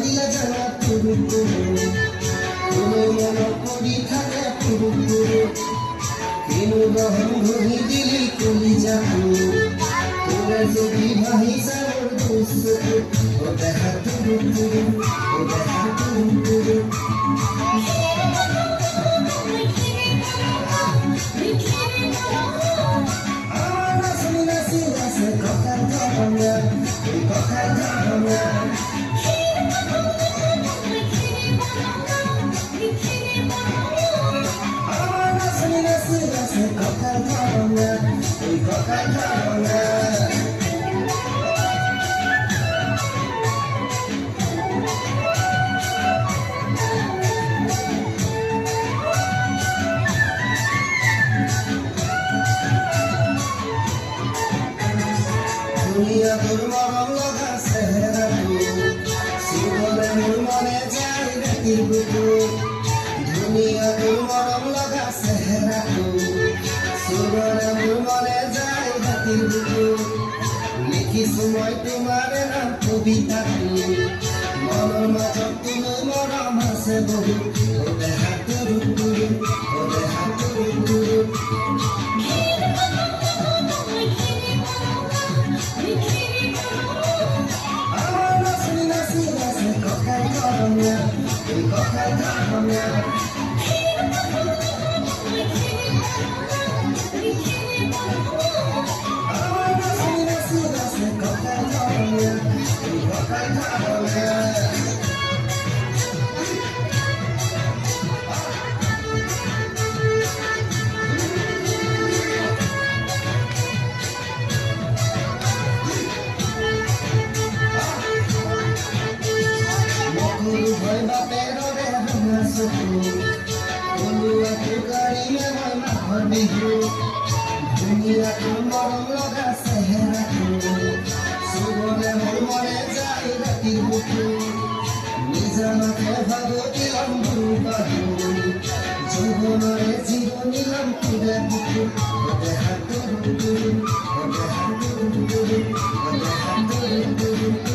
দিলে জানা পুরু পুরু কোনো মন করি থাকে পুরু পুরু কেনু রহম ঘড়ি দিলি কলি যাবো তোরা যদি ভাই সাগর দুঃখ ও দেখা পুরু পুরু ও দেখা পুরু পুরু দুনিয়া তোর মরম লগা সেহরা জীবনে মোর মনে যায় রাতির বুকুর দুনিয়া তোর মরম লগা সেহরা জীবনে মোর মনে যায় রাতির বুকুর লিখি সময় তোমার নাম কবিতা মনের মাজত তুমি মরম আছে বহু ও দেহা তুরু তুরু ও দেহা তুরু তুরু দুনিয়া তোর মরম লগা সেহরা জীবনে মোর মনে যায় রাতির বুকুর নিজামাকে ভাবো দিলাম দুর্বাহু যৌবনরে জীবন নিলাম পুরে বুকুর দেহা তুরু তুরু দেহা তুরু তুরু দেহা তুরু তুরু